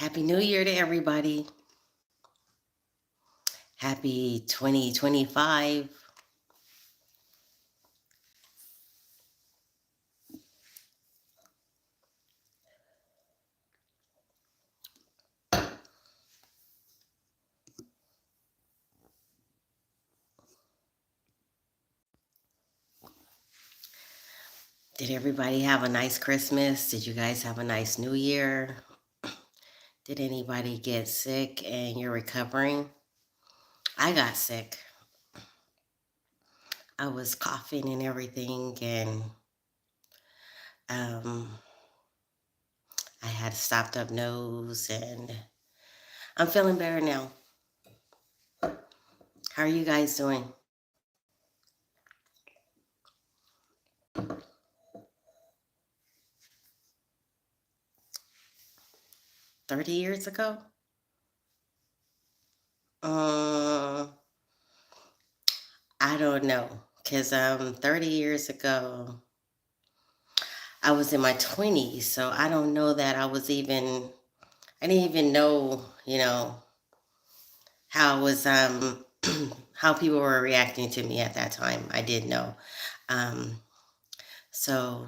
Happy New Year to everybody. Happy 2025. Did everybody have a nice Christmas? Did you guys have a nice New Year? Did anybody get sick and you're recovering? I got sick. I was coughing and everything, and um, I had a stopped up nose, and I'm feeling better now. How are you guys doing? 30 years ago? Uh, I don't know. Because 30 years ago, I was in my 20s, so I don't know that I didn't even know, how it was, how people were reacting to me at that time. I didn't know. Um, so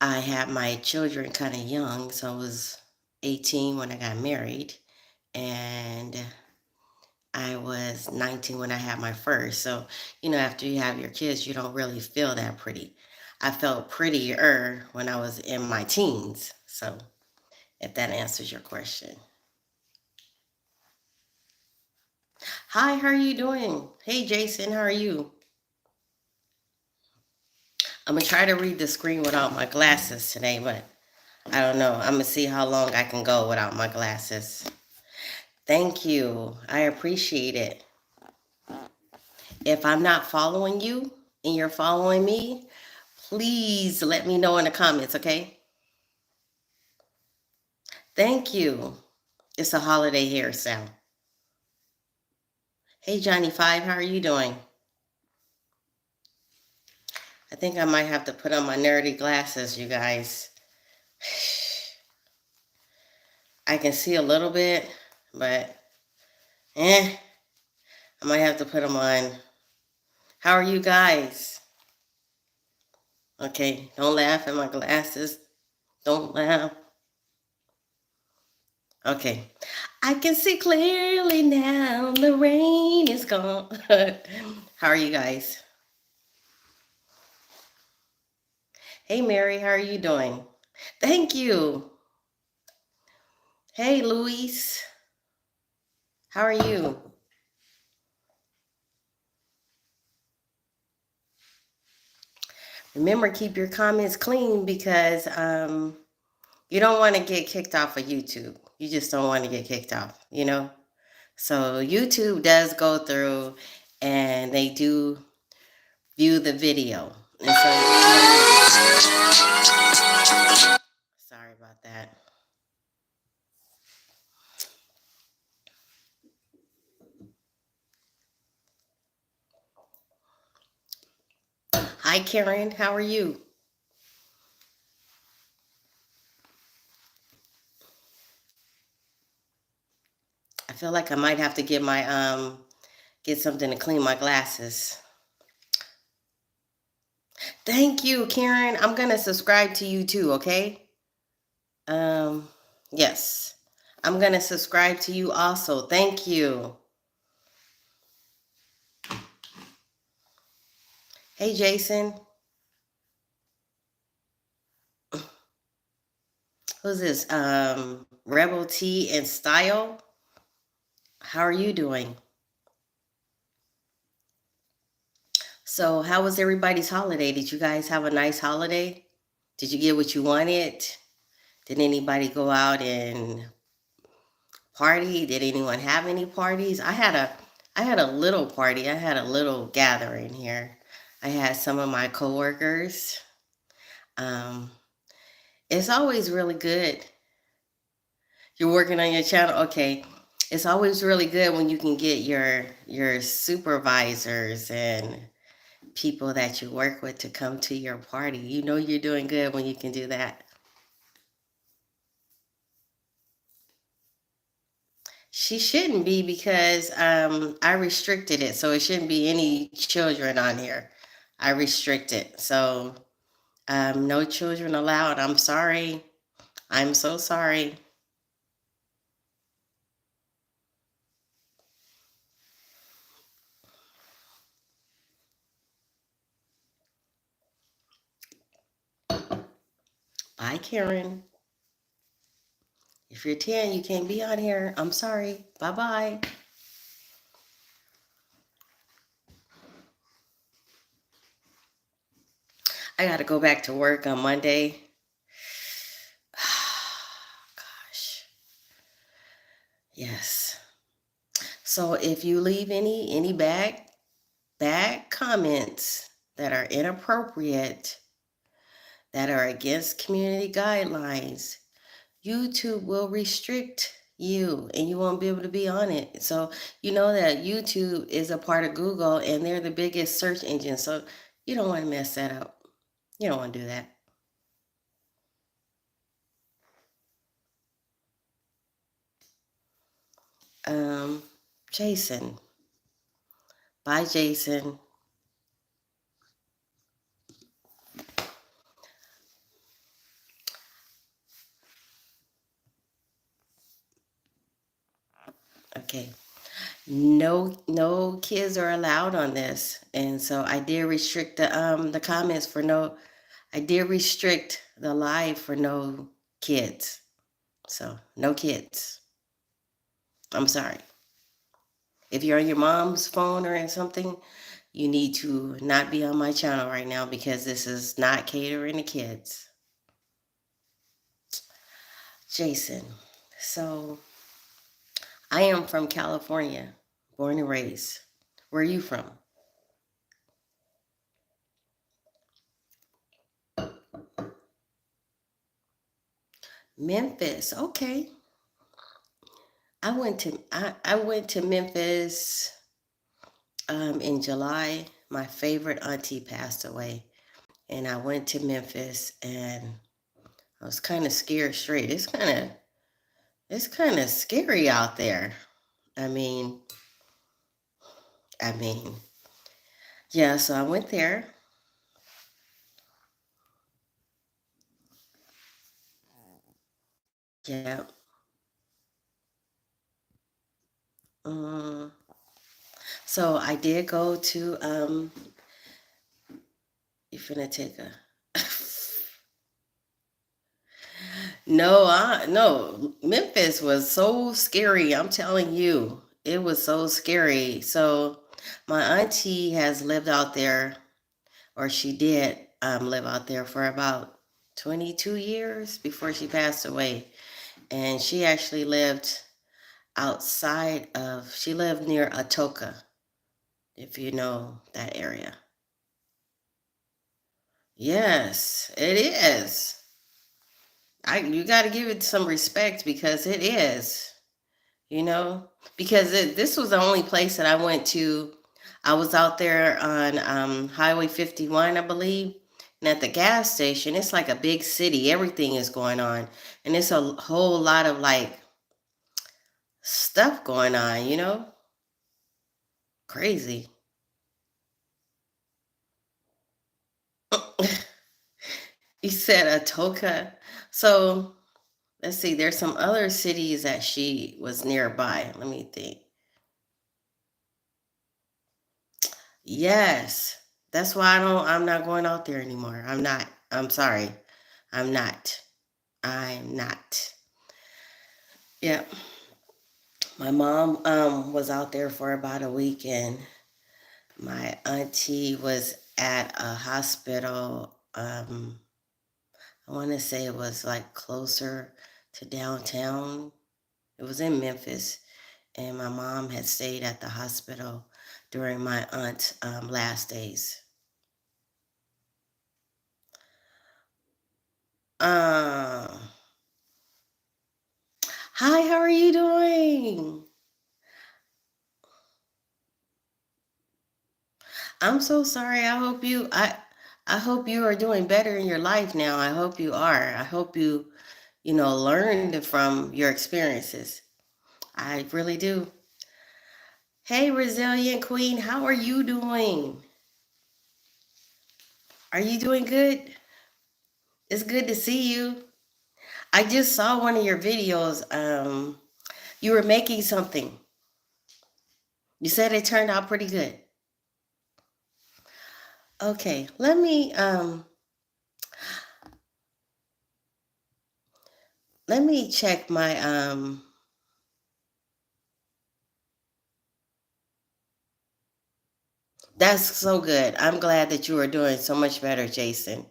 I had my children kind of young, so I was 18 when I got married, and I was 19 when I had my first. So, after you have your kids, you don't really feel that pretty. I felt prettier when I was in my teens. So, if that answers your question. Hi, how are you doing? Hey, Jason, how are you? I'm going to try to read the screen without my glasses today, but I don't know. I'm going to see how long I can go without my glasses. Thank you. I appreciate it. If I'm not following you and you're following me, please let me know in the comments, okay? Thank you. It's a holiday here, Sam. Hey, Johnny Five, how are you doing? I think I might have to put on my nerdy glasses, you guys. I can see a little bit, but I might have to put them on. How are you guys? Okay, don't laugh at my glasses. Don't laugh. Okay. I can see clearly now. The rain is gone. How are you guys? Hey, Mary, how are you doing? Thank you. Hey, Luis, how are you? Remember, keep your comments clean because you don't want to get kicked off of YouTube. You just don't want to get kicked off. So YouTube does go through and they do view the video. And sorry about that. Hi, Karen. How are you? I feel like I might have to get something to clean my glasses. Thank you, Karen. I'm gonna subscribe to you too, okay? Um, yes. I'm gonna subscribe to you also. Thank you. Hey, Jason. Who's this? Rebel T and Style. How are you doing? So, how was everybody's holiday? Did you guys have a nice holiday? Did you get what you wanted? Did anybody go out and party? Did anyone have any parties? I had a little party. I had a little gathering here. I had some of my coworkers. Um, it's always really good. You're working on your channel? Okay. It's always really good when you can get your supervisors and people that you work with to come to your party. You know you're doing good when you can do that. She shouldn't be because I restricted it, so it shouldn't be any children on here. I restrict it, so no children allowed. I'm sorry. I'm so sorry. Bye, Karen. If you're 10, you can't be on here. I'm sorry. Bye bye. I got to go back to work on Monday. Gosh. Yes. So if you leave any bad comments that are inappropriate, that are against community guidelines, YouTube will restrict you and you won't be able to be on it. So you know that YouTube is a part of Google and they're the biggest search engine. So you don't want to mess that up. You don't want to do that. Um, Jason. Bye, Jason. Okay. No kids are allowed on this. And so I did restrict the comments for no I did restrict the live for no kids. So no kids. I'm sorry. If you're on your mom's phone or something, you need to not be on my channel right now because this is not catering to kids. Jason. So I am from California, born and raised. Where are you from? Memphis. Okay. I went to Memphis in July. My favorite auntie passed away, and I went to Memphis, and I was kind of scared straight. It's kind of scary out there. I mean, I mean, yeah. So I went there. Yeah. Um, so I did go to. You finna take a. No. Memphis was so scary. I'm telling you, it was so scary. So my auntie has lived out there, or she did live out there for about 22 years before she passed away. And she actually lived she lived near Atoka, if you know that area. Yes, it is. You got to give it some respect because it is. You know, because this was the only place that I went to. I was out there on Highway 51, I believe, and at the gas station, it's like a big city. Everything is going on, and it's a whole lot of like stuff going on. Crazy. You said Atoka, so let's see. There's some other cities that she was nearby. Let me think. Yes, that's why I'm not going out there anymore. I'm not. I'm sorry. I'm not. I'm not. Yeah. My mom was out there for about a week and my auntie was at a hospital. I want to say it was like closer to downtown. It was in Memphis and my mom had stayed at the hospital during my aunt's last days. Uh, Hi, how are you doing? I'm so sorry. I hope you are doing better in your life now. I hope you are. I hope you learned from your experiences. I really do. Hey, Resilient Queen, how are you doing? Are you doing good? It's good to see you. I just saw one of your videos. You were making something. You said it turned out pretty good. Okay, let me check my that's so good. I'm glad that you are doing so much better, Jason.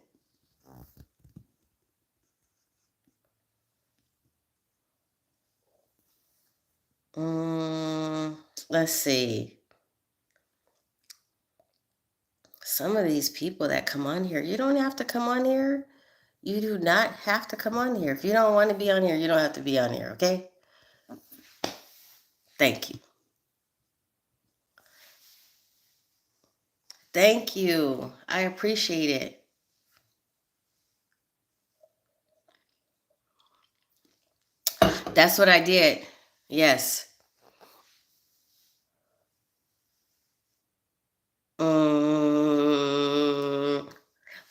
Mm, let's see. Some of these people that come on here, you don't have to come on here. You do not have to come on here. If you don't want to be on here, you don't have to be on here, okay? Thank you. Thank you. I appreciate it. That's what I did. Yes. Mm,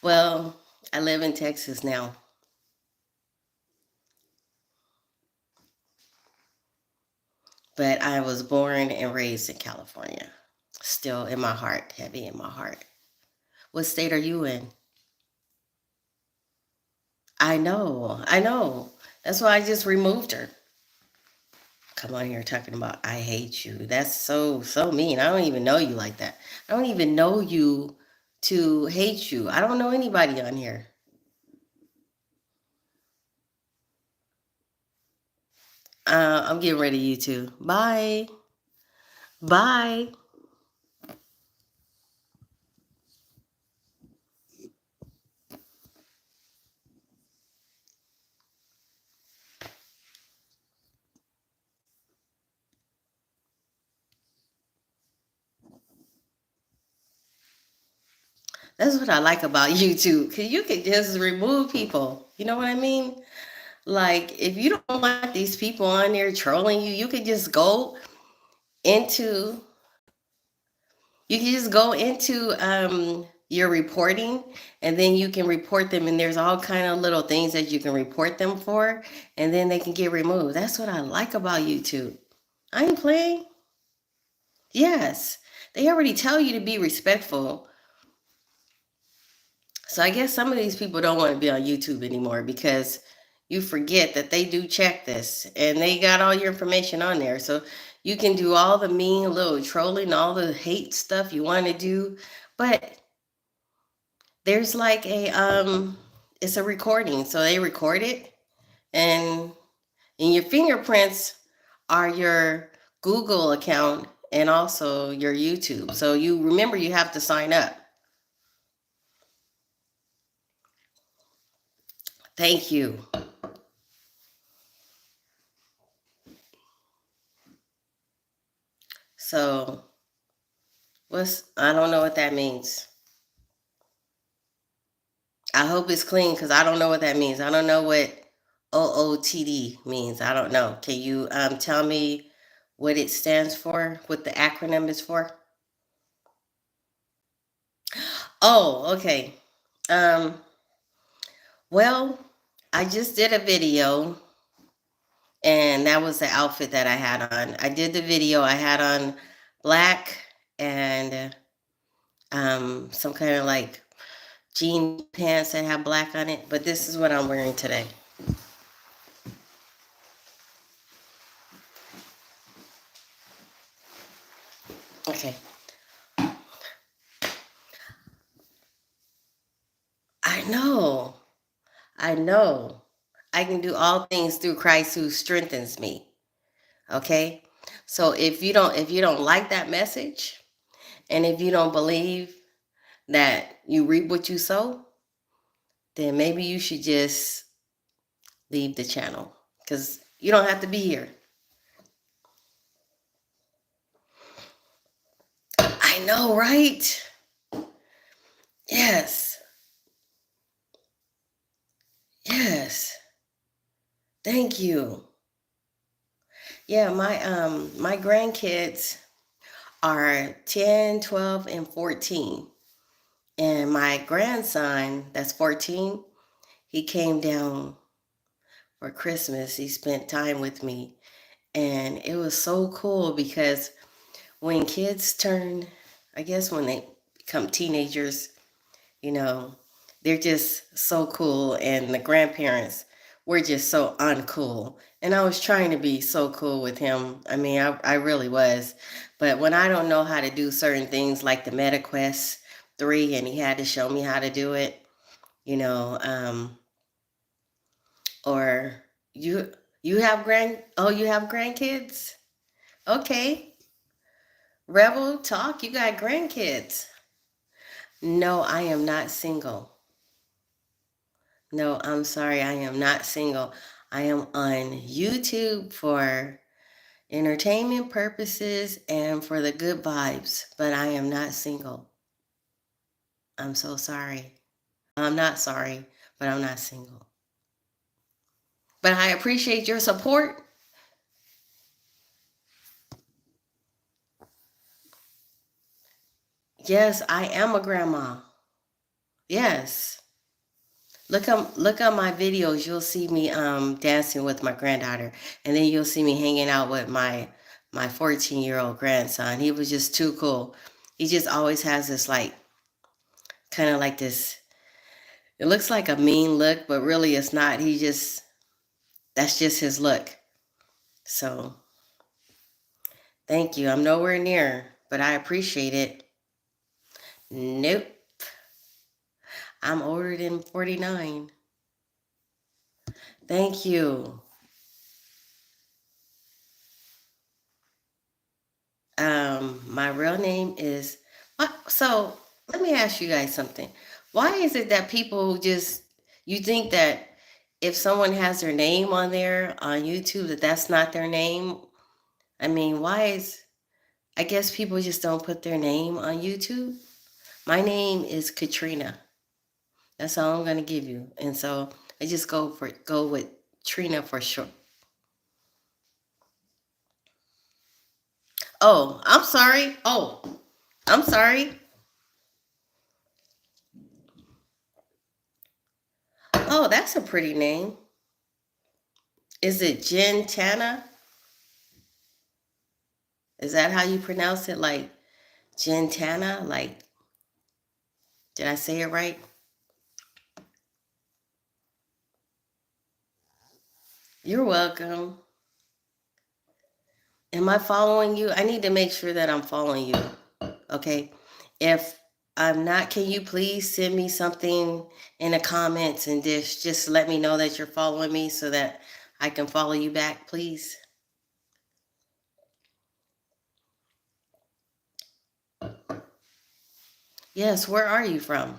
well, I live in Texas now, but I was born and raised in California. Still in my heart, heavy in my heart. What state are you in? I know, I know. That's why I just removed her. Come on here talking about I hate you. That's so mean. I don't even know you like that. I don't even know you to hate you. I don't know anybody on here. I'm getting rid of you too. Bye. Bye. That's what I like about YouTube. Cause you can just remove people. You know what I mean? Like if you don't want these people on there trolling you, you could just go into you can just go into your reporting, and then you can report them, and there's all kind of little things that you can report them for, and then they can get removed. That's what I like about YouTube. I ain't playing. Yes. They already tell you to be respectful. So I guess some of these people don't want to be on YouTube anymore because you forget that they do check this and they got all your information on there. So you can do all the mean little trolling, all the hate stuff you want to do, but there's like a it's a recording. So they record it, and your fingerprints are your Google account and also your YouTube. So you remember you have to sign up. Thank you. So I don't know what that means. I hope it's clean because I don't know what that means. I don't know what OOTD means. I don't know. Can you tell me what it stands for? What the acronym is for? Oh, okay. Um, well, I just did a video, and that was the outfit that I had on. I did the video. I had on black and some kind of like jean pants that have black on it. But this is what I'm wearing today. Okay. I know. I know. I can do all things through Christ who strengthens me. Okay? So if you don't like that message, and if you don't believe that you reap what you sow, then maybe you should just leave the channel cuz you don't have to be here. I know, right? Yes. Yes. Thank you. Yeah, my grandkids are 10, 12, and 14. And my grandson, that's 14, he came down for Christmas. He spent time with me. And it was so cool because when kids turn, I guess when they become teenagers, you know, they're just so cool. And the grandparents were just so uncool. And I was trying to be so cool with him. I mean, I really was. But when I don't know how to do certain things like the MetaQuest 3 and he had to show me how to do it, you know, or you you have grandkids? Okay. Rebel talk, you got grandkids. No, I am not single. No, I'm sorry, I am not single. I am on YouTube for entertainment purposes and for the good vibes, but I am not single. I'm so sorry. I'm not sorry, but I'm not single. But I appreciate your support. Yes, I am a grandma. Yes. Look up my videos. You'll see me dancing with my granddaughter, and then you'll see me hanging out with my 14-year-old grandson. He was just too cool. He just always has this like kind of like this. It looks like a mean look, but really it's not. He just that's just his look. So thank you. I'm nowhere near, but I appreciate it. Nope, I'm older than 49. Thank you. My real name is what? So let me ask you guys something. Why is it that people just you think that if someone has their name on there on YouTube that that's not their name? I mean, why is I guess people just don't put their name on YouTube. My name is Katrina. That's all I'm gonna give you, and so I just go with Trina for short. Oh, I'm sorry. Oh, I'm sorry. Oh, that's a pretty name. Is it Gentana? Is that how you pronounce it? Like Gentana? Like, did I say it right? You're welcome. Am I following you? I need to make sure that I'm following you. Okay. If I'm not, can you please send me something in the comments and just let me know that you're following me so that I can follow you back, please? Yes, where are you from?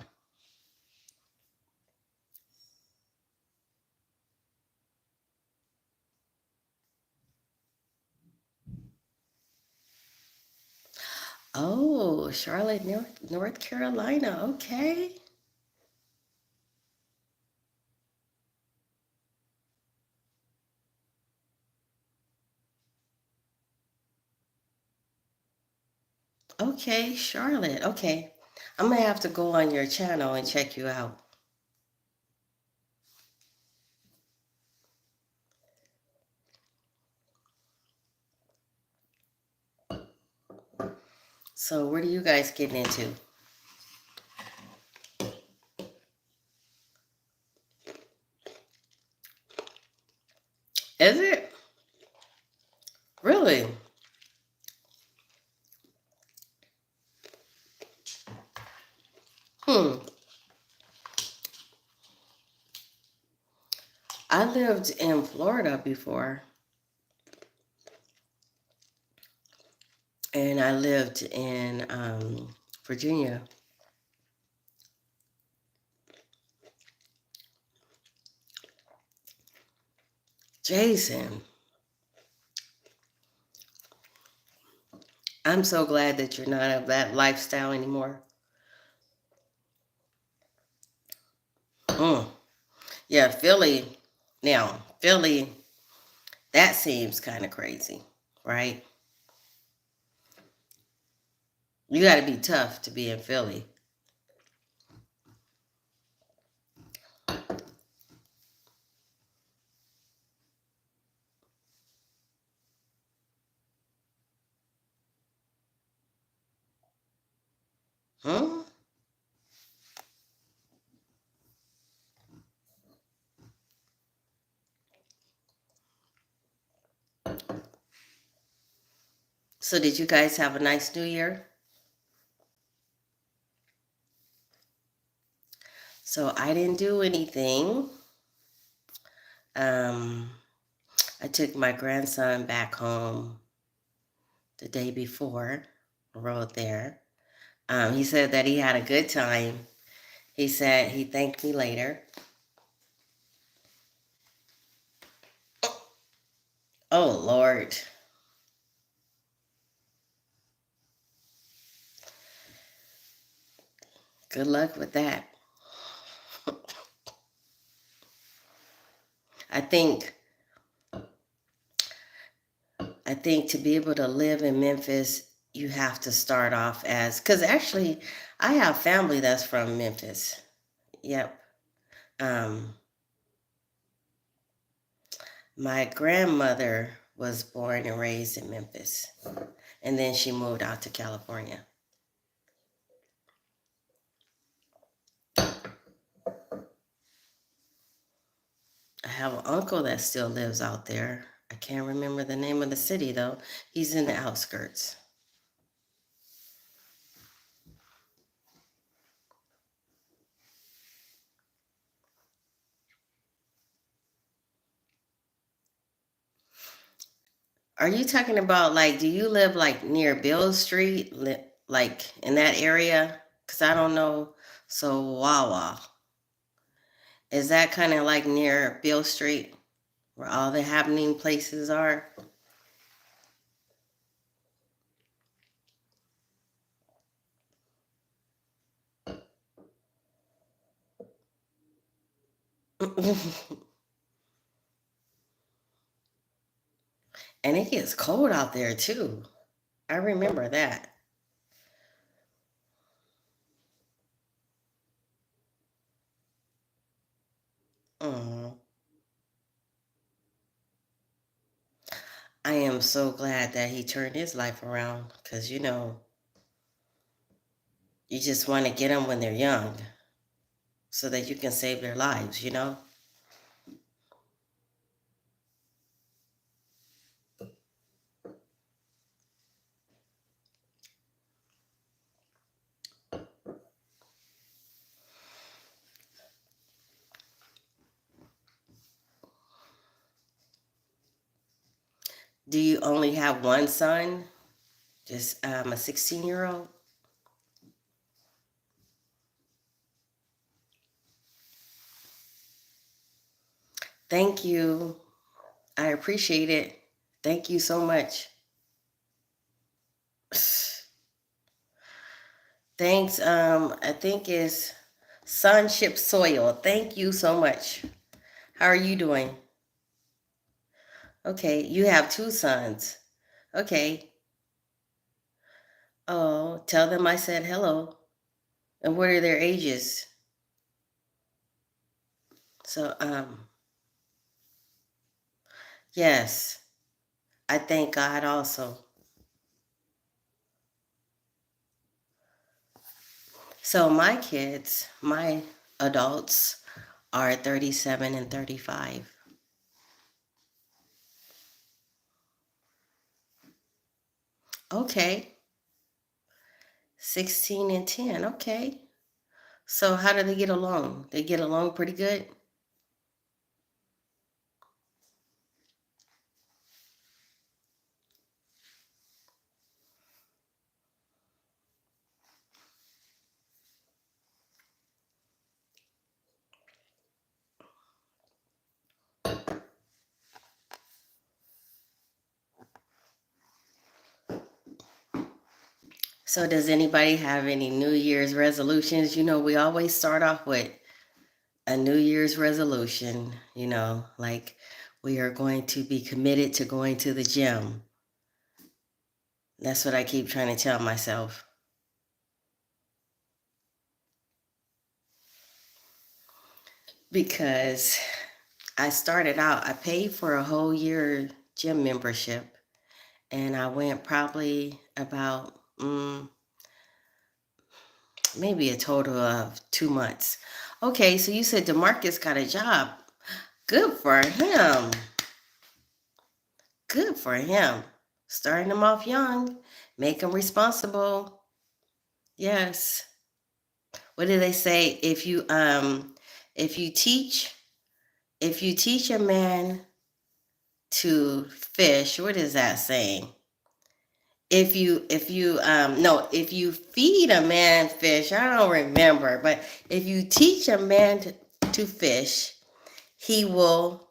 Oh, Charlotte, North Carolina. Okay. Okay, Charlotte. Okay. I'm gonna have to go on your channel and check you out. So, what are you guys getting into? Is it? Really? Hmm. I lived in Florida before, and I lived in Virginia. Jason, I'm so glad that you're not of that lifestyle anymore. Mm. Yeah, Philly. Now, Philly That seems kind of crazy, right? You got to be tough to be in Philly. Hmm? So, did you guys have a nice New Year? So, I didn't do anything. Um, I took my grandson back home the day before, rode there. He said that he had a good time. He said he thanked me later. Oh, Lord. Good luck with that. I think I think to be able to live in Memphis, you have to start off as, because actually, I have family that's from Memphis. Yep. Um, my grandmother was born and raised in Memphis, and then she moved out to California. I have an uncle that still lives out there. I can't remember the name of the city though. He's in the outskirts. Are you talking about like, do you live like near Bill Street, like in that area? Because I don't know. So Wawa, is that kind of like near Bill Street where all the happening places are? And it gets cold out there too. I remember that. Mm. I am so glad that he turned his life around because, you just want to get them when they're young so that you can save their lives. Do you only have one son? Just a 16-year-old? Thank you. I appreciate it. Thank you so much. Thanks. I think it's Sonship Soil. Thank you so much. How are you doing? Okay, you have two sons. Okay. Oh, tell them I said hello. And what are their ages? So, yes, I thank God also. So my adults are 37 and 35. Okay. 16 and 10. Okay. So how do they get along? They get along pretty good? So does anybody have any New Year's resolutions? We always start off with a New Year's resolution, like We are going to be committed to going to the gym. That's what I keep trying to tell myself. Because I started out, I paid for a whole year gym membership, and I went probably about maybe a total of 2 months. Okay, so you said DeMarcus got a job. Good for him. Good for him. Starting him off young, make him responsible. Yes. What do they say? If you teach if you teach a man to fish, what is that saying? If you feed a man fish, I don't remember, but if you teach a man to fish, he will,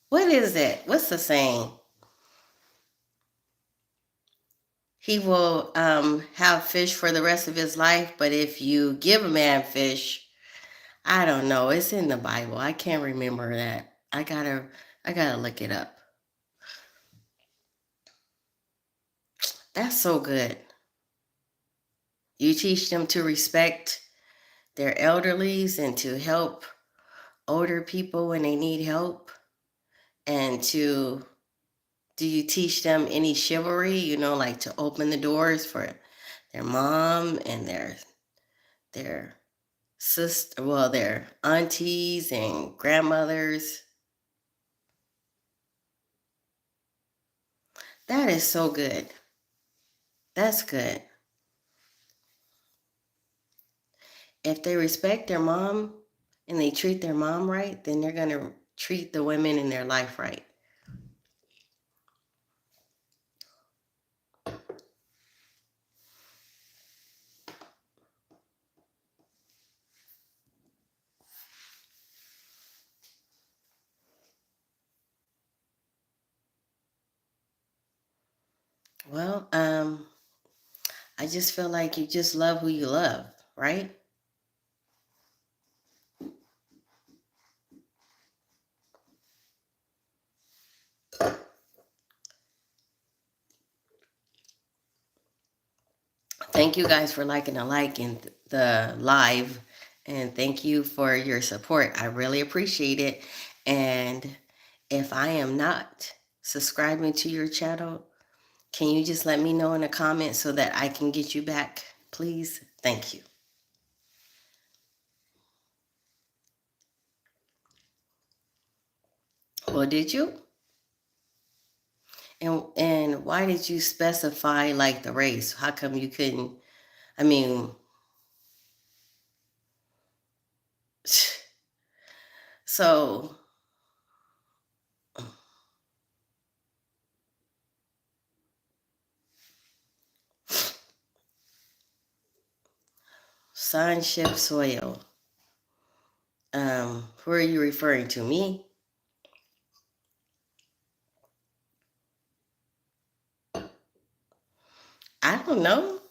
what is it? What's the saying? He will have fish for the rest of his life, but if you give a man fish, I don't know. It's in the Bible. I can't remember that. I gotta look it up. That's so good. You teach them to respect their elderlies and to help older people when they need help. And to, do you teach them any chivalry, like to open the doors for their mom and their sister, well, their aunties and grandmothers? That is so good. That's good. If they respect their mom and they treat their mom right, then they're going to treat the women in their life right. Well, I just feel like you just love who you love, right? Thank you guys for liking the live, and thank you for your support. I really appreciate it. And if I am not subscribing to your channel, can you just let me know in the comments so that I can get you back, please? Thank you. Well, did you? And why did you specify like the race? How come you couldn't? I mean, so sonship soil. Who are you referring to? Me? I don't know.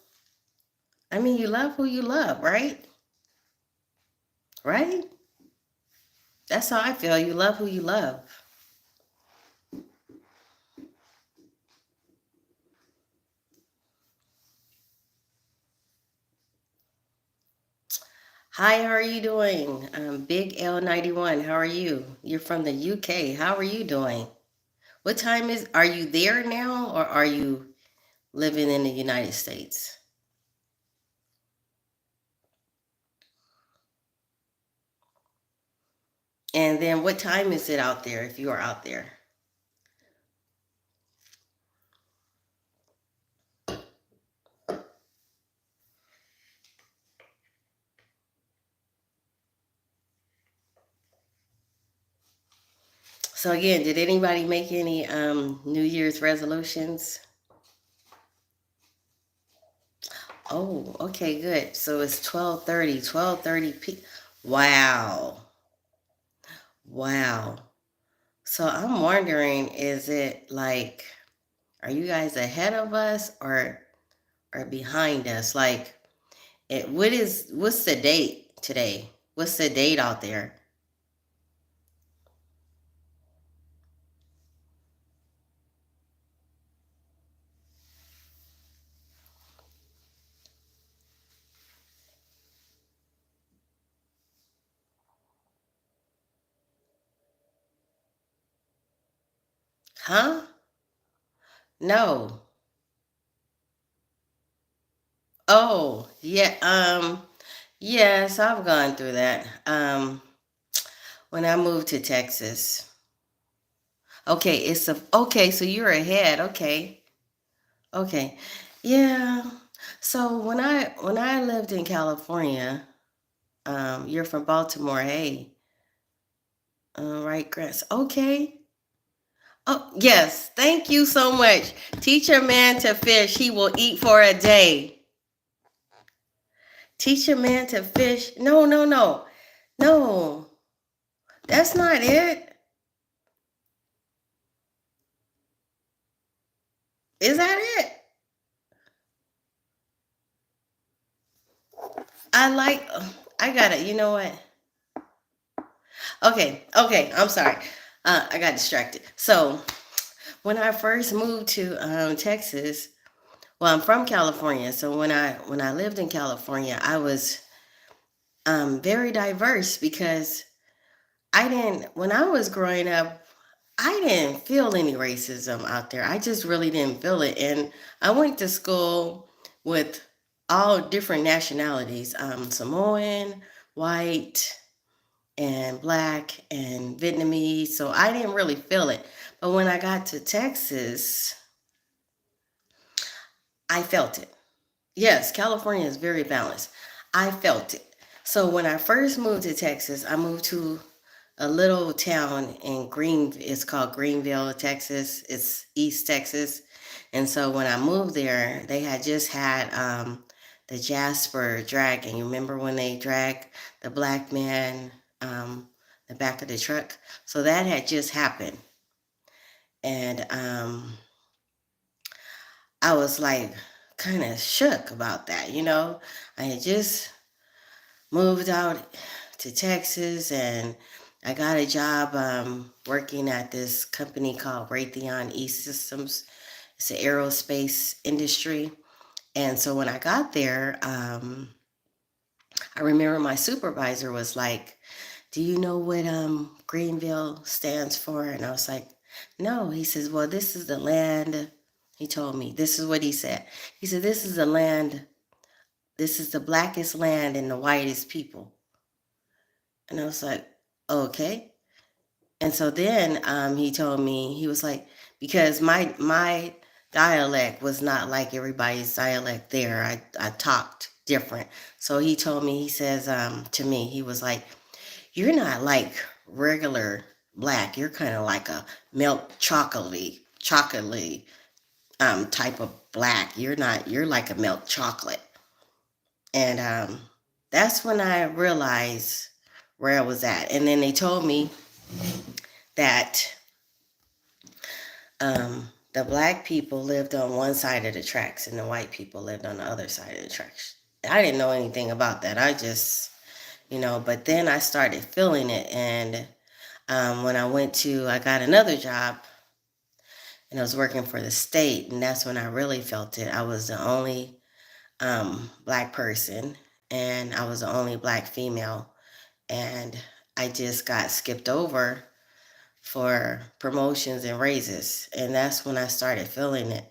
I mean, you love who you love, right? Right? That's how I feel. You love who you love. Hi, how are you doing? Big L91, how are you? You're from the UK. How are you doing? What time are you there now, or are you living in the United States? And then what time is it out there if you are out there? So again, did anybody make any New Year's resolutions? Oh, okay, good. So it's 12:30, 12:30 p. Wow. Wow. So I'm wondering, is it like, are you guys ahead of us or behind us? Like, what's the date today? What's the date out there? Huh? No. Oh, yeah. Yes, I've gone through that. When I moved to Texas. Okay, okay, so you're ahead. Okay. Okay. Yeah. So when I lived in California, you're from Baltimore, hey. Right, Grass. Okay. Oh, yes. Thank you so much. Teach a man to fish, he will eat for a day. Teach a man to fish. No, no, no. No. That's not it. Is that it? I like I got it. You know what? Okay, okay, I'm sorry. I got distracted. So when I first moved to Texas, well, I'm from California. So when I lived in California, I was very diverse because I didn't when I was growing up, I didn't feel any racism out there. I just really didn't feel it, and I went to school with all different nationalities: Samoan, white, and black and Vietnamese. So I didn't really feel it. But when I got to Texas, I felt it. Yes, California is very balanced. I felt it. So when I first moved to Texas, I moved to a little town in it's called Greenville, Texas. It's East Texas. And so when I moved there, they had just had the Jasper dragging. You remember when they dragged the black man the back of the truck? So that had just happened. And I was like kind of shook about that, you know. I had just moved out to Texas and I got a job working at this company called Raytheon E-Systems. It's an aerospace industry. And so when I got there, I remember my supervisor was like, "Do you know what Greenville stands for?" And I was like, "No." He says, "Well, this is the land." He told me, this is what he said. He said, "This is the land, this is the blackest land and the whitest people." And I was like, "Okay." And so then he told me, he was like, because my dialect was not like everybody's dialect there. I talked different. So he told me, he says to me, he was like, "You're not like regular black. You're kind of like a milk chocolatey type of black. You're like a milk chocolate." And that's when I realized where I was at. And then they told me that the black people lived on one side of the tracks and the white people lived on the other side of the tracks. I didn't know anything about that. I just, but then I started feeling it. And when I got another job and I was working for the state, and that's when I really felt it. I was the only black person, and I was the only black female, and I just got skipped over for promotions and raises, and that's when I started feeling it.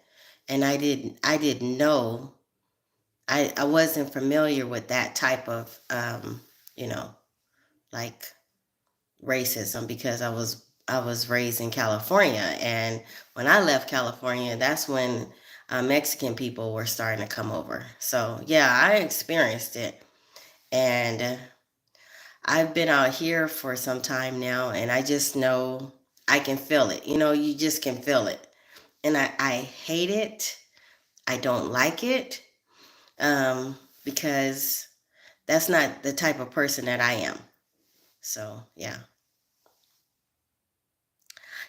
And I didn't know, I wasn't familiar with that type of you know like racism because I was raised in California, and when I left California, that's when Mexican people were starting to come over. So yeah, I experienced it, and I've been out here for some time now, and I just know I can feel it. You just can feel it, and I hate it. I don't like it because that's not the type of person that I am. So yeah,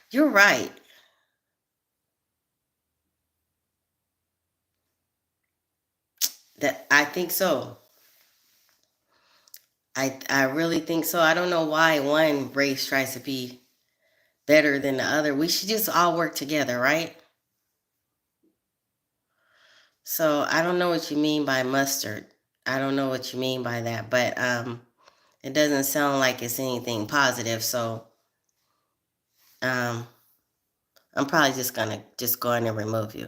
you're right. That I think so. I really think so. I don't know why one race tries to be better than the other. We should just all work together, right? So I don't know what you mean by mustard. I don't know what you mean by that, but it doesn't sound like it's anything positive. So um, I'm probably just gonna just go in and remove you.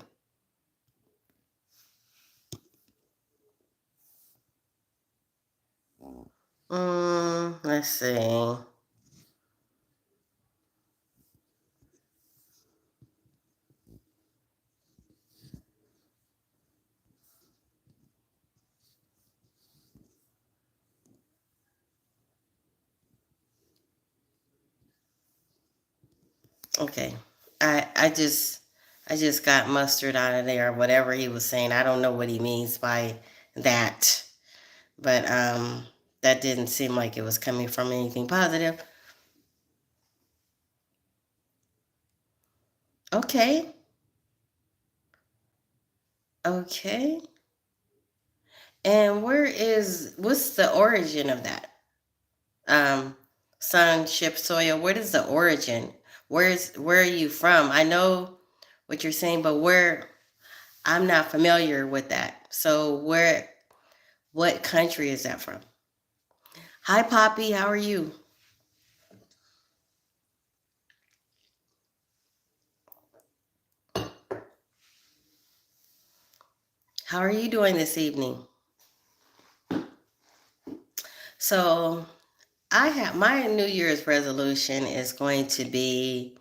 Let's see. Okay. I just got mustard out of there, whatever he was saying. I don't know what he means by that. But that didn't seem like it was coming from anything positive. Okay. Okay. And what's the origin of that? Um, sun, ship, soil. What is the origin? Where are you from? I know what you're saying, but I'm not familiar with that. So what country is that from? Hi, Poppy. How are you? How are you doing this evening? So I have my New Year's resolution is going to be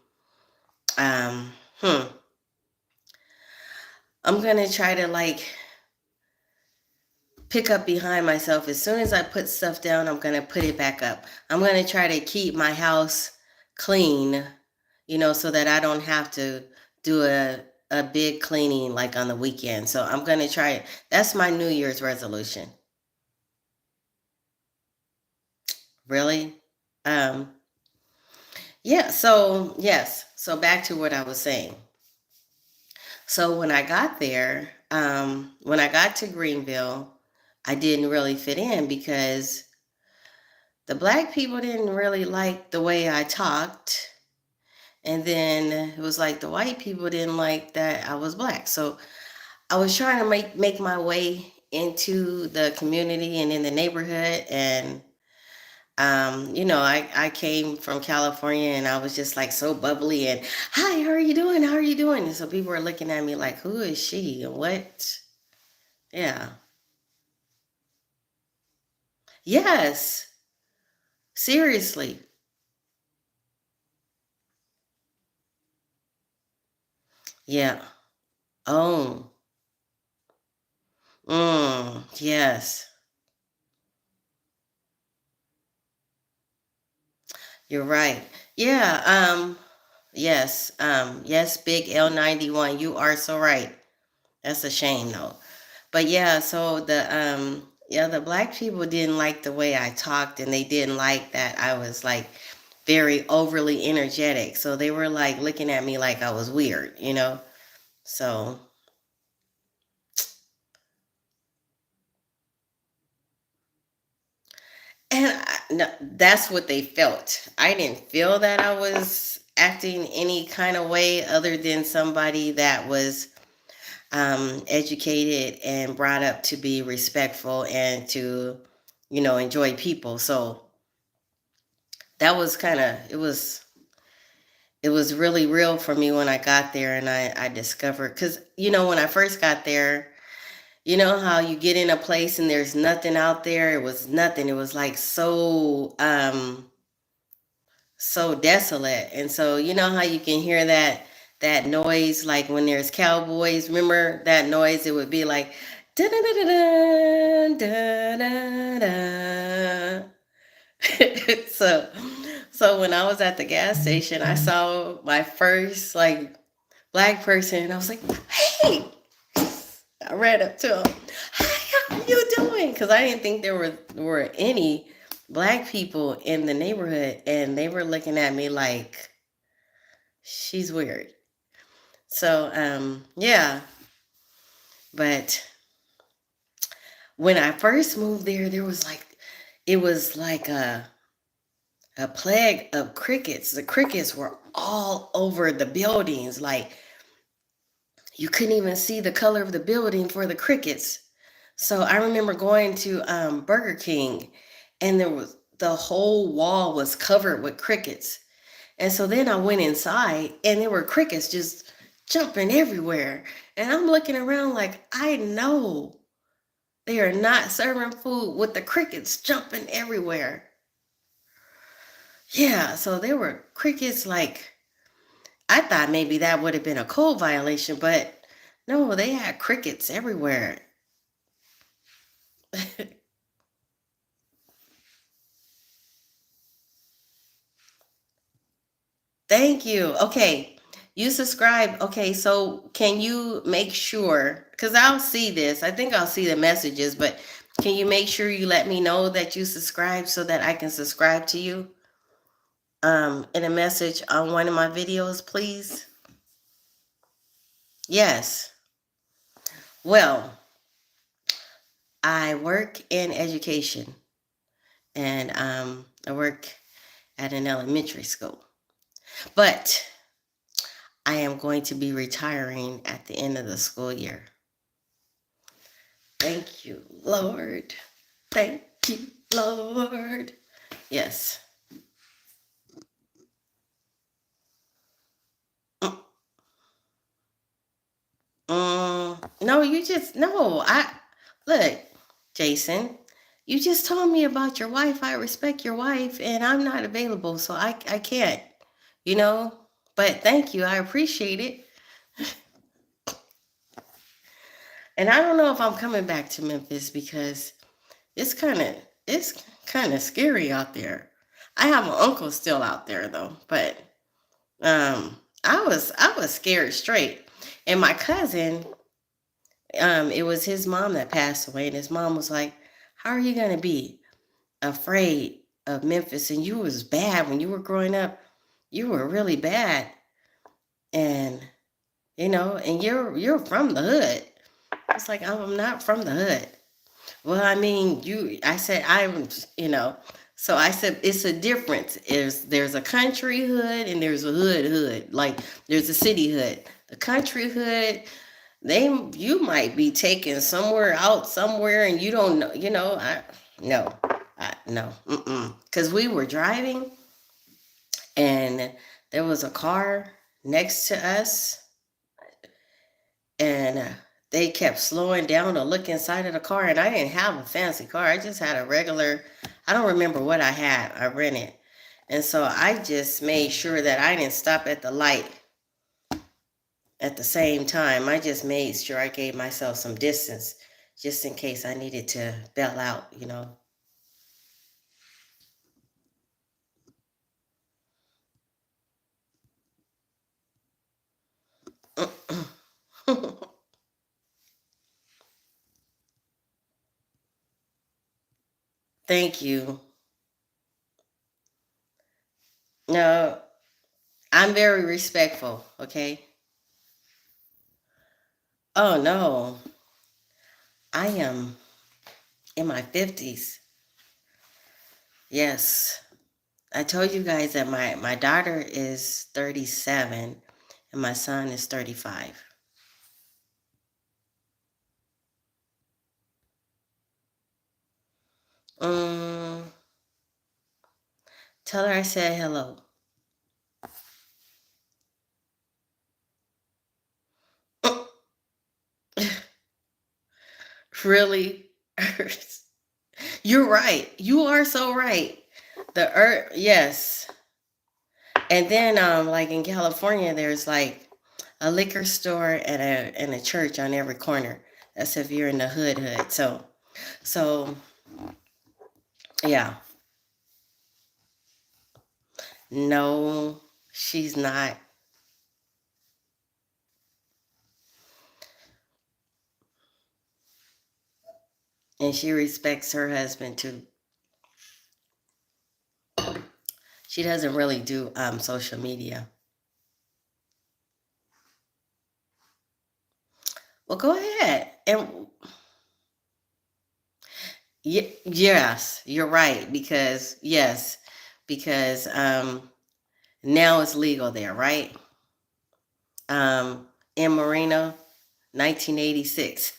um hmm, I'm gonna try to like pick up behind myself. As soon as I put stuff down, I'm gonna put it back up. I'm gonna try to keep my house clean, so that I don't have to do a big cleaning like on the weekend. So I'm gonna try it. That's my New Year's resolution. Really? Um, yeah, so yes. So back to what I was saying. So when I got to Greenville, I didn't really fit in because the black people didn't really like the way I talked. And then it was like the white people didn't like that I was black. So I was trying to make my way into the community and in the neighborhood. And, I came from California and I was just like so bubbly and, hi, how are you doing? How are you doing? And so people were looking at me like, who is she? And what? Yeah. Yes. Seriously. Yeah. Oh. Yes. You're right. Yeah. Yes. Yes, big L91. You are so right. That's a shame though. But yeah, so the black people didn't like the way I talked and they didn't like that I was like very overly energetic. So they were like looking at me like I was weird. So no, that's what they felt. I didn't feel that I was acting any kind of way other than somebody that was educated and brought up to be respectful and to, enjoy people. So that was it was really real for me when I got there and I discovered, because, when I first got there, you know how you get in a place and there's nothing out there? It was nothing. It was like so desolate. And so you know how you can hear that noise like when there's cowboys. Remember that noise? It would be like da da da da da da da. so so when I was at the gas station, I saw my first like black person and I was like, hey, I ran up to him. Hi, how are you doing? Because I didn't think there were any black people in the neighborhood, and they were looking at me like she's weird. So yeah, but when I first moved there, it was like a plague of crickets. The crickets were all over the buildings. Like you couldn't even see the color of the building for the crickets. So I remember going to Burger King, and the whole wall was covered with crickets. And so then I went inside and there were crickets just jumping everywhere. And I'm looking around like, I know they are not serving food with the crickets jumping everywhere. Yeah, so there were crickets like, I thought maybe that would have been a code violation, but no, they had crickets everywhere. Thank you. Okay. You subscribe. Okay, so can you make sure, because I'll see this. I think I'll see the messages, but can you make sure you let me know that you subscribe so that I can subscribe to you in a message on one of my videos, please? Yes. Well, I work in education and I work at an elementary school. But I am going to be retiring at the end of the school year. Thank you, Lord. Thank you, Lord. Yes. Mm, no, you just no. I look, Jason. You just told me about your wife. I respect your wife, and I'm not available, so I can't. You know. But thank you. I appreciate it. And I don't know if I'm coming back to Memphis because it's kind of it's kind of scary out there. I have an uncle still out there though, but I was scared straight. And my cousin, it was his mom that passed away, and his mom was like, "How are you gonna be afraid of Memphis? And you was bad when you were growing up. You were really bad, and and you're from the hood." It's like I'm not from the hood. Well, I mean, I said, so I said, it's a difference. There's a country hood and there's a hood. Like, there's a city hood. The country hood, you might be taken somewhere out somewhere and you don't know, no, no, because we were driving and there was a car next to us and they kept slowing down to look inside of the car, and I didn't have a fancy car. I just had a regular, I don't remember what I had. I rented. And so I just made sure that I didn't stop at the light at the same time. I just made sure I gave myself some distance just in case I needed to bail out. Thank you. No, I'm very respectful, okay? Oh, no. I am in my 50s. Yes. I told you guys that my daughter is 37 and my son is 35. Um, Tell her I said hello. Really? You're right. You are so right. The earth, yes. And then like in California there's like a liquor store and a church on every corner. That's if you're in the hood. So yeah. No, she's not. And she respects her husband too. She doesn't really do social media. Well, go ahead. And yes, you're right because now it's legal there, right? In Marino, 1986.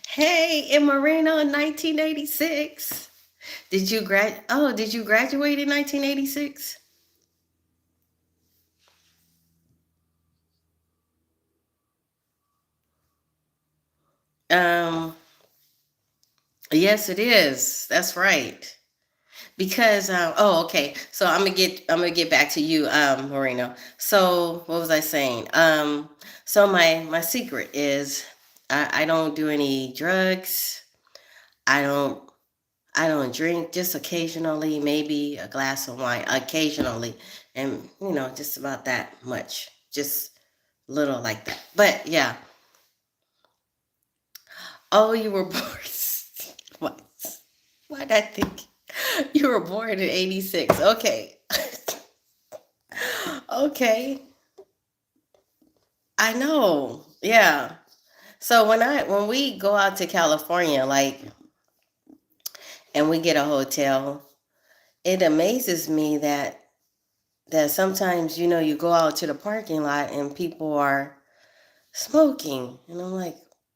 Hey, in Marino, 1986. Did you graduate in 1986? Um, yes, it is. That's right. Because oh, okay. So I'm gonna get back to you, Marino. So what was I saying? So my secret is I don't do any drugs. I don't I don't drink, just occasionally, maybe a glass of wine, occasionally, and just about that much, just little like that. But yeah. Oh, you were born. What? Why did I think you were born in '86? Okay. Okay. I know. Yeah. So when we go out to California, like, and we get a hotel, it amazes me that sometimes you go out to the parking lot and people are smoking, and I'm like,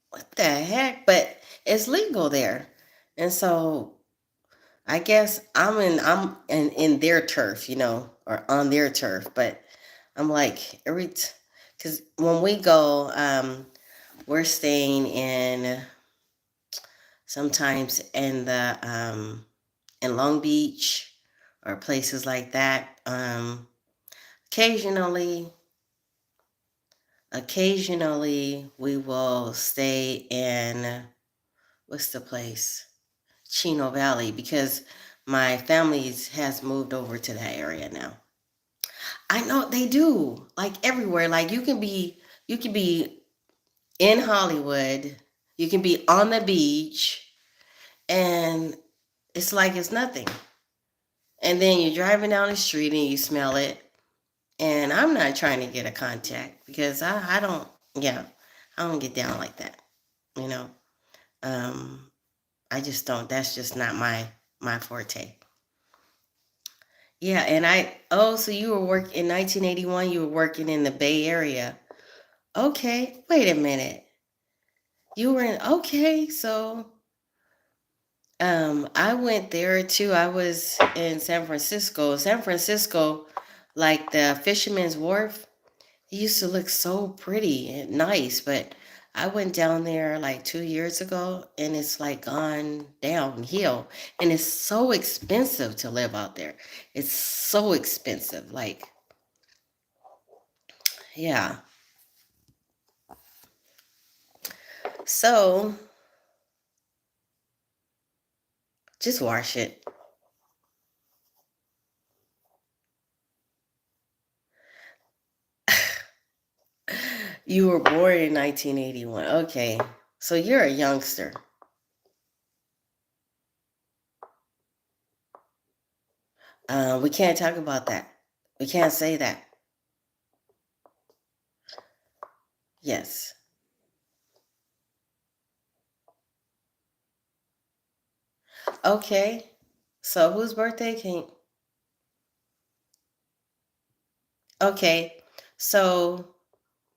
what the heck? But it's legal there, and so I guess I'm in their turf, or on their turf, but I'm like because when we go, we're staying in sometimes in Long Beach or places like that. Occasionally, occasionally we will stay in, what's the place? Chino Valley, because my family has moved over to that area now. I know they do. Like everywhere. Like you can be in Hollywood, you can be on the beach, and it's like it's nothing. And then you're driving down the street and you smell it. And I'm not trying to get a contact because I don't, yeah, I don't get down like that. You know, um, I just don't. That's just not my forte. Yeah, and oh, so you were working in 1981. You were working in the Bay Area. Okay, wait a minute. You were in, okay, so I went there too. I was in San Francisco. San Francisco, like the Fisherman's Wharf, it used to look so pretty and nice, but I went down there like 2 years ago and it's like gone downhill. And it's so expensive to live out there. It's so expensive. Like, yeah. So just wash it. You were born in 1981. Okay. So you're a youngster. We can't talk about that. We can't say that. Yes. Okay. So whose birthday came? Okay. So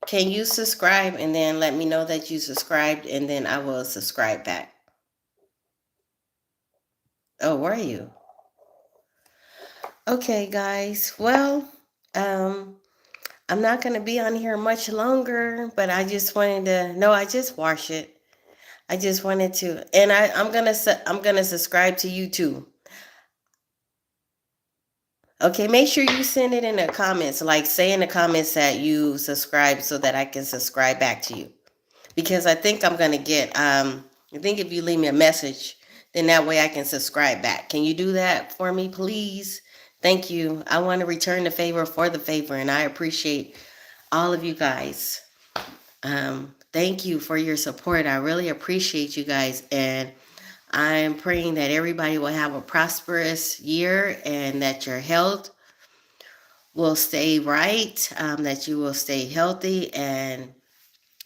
can you subscribe and then let me know that you subscribed and then I will subscribe back? Oh, were you? Okay, guys. Well, um, I'm not going to be on here much longer, but I just wanted to, no, I just wash it. I just wanted to, and I'm gonna subscribe to you too. Okay, make sure you send it in the comments. Like say in the comments that you subscribe so that I can subscribe back to you. Because I think I'm gonna get I think if you leave me a message, then that way I can subscribe back. Can you do that for me, please? Thank you. I want to return the favor for the favor, and I appreciate all of you guys. Thank you for your support. I really appreciate you guys, and I'm praying that everybody will have a prosperous year and that your health will stay right, that you will stay healthy. And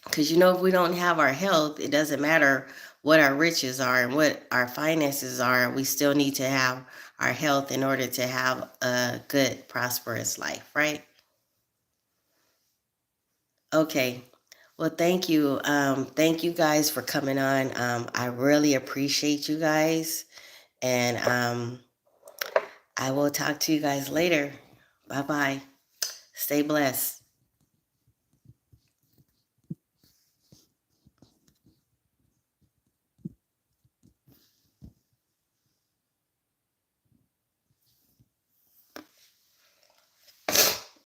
because if we don't have our health, it doesn't matter what our riches are and what our finances are. We still need to have our health in order to have a good, prosperous life, right? Okay. Well, thank you. Thank you guys for coming on. I really appreciate you guys. And I will talk to you guys later. Bye bye. Stay blessed.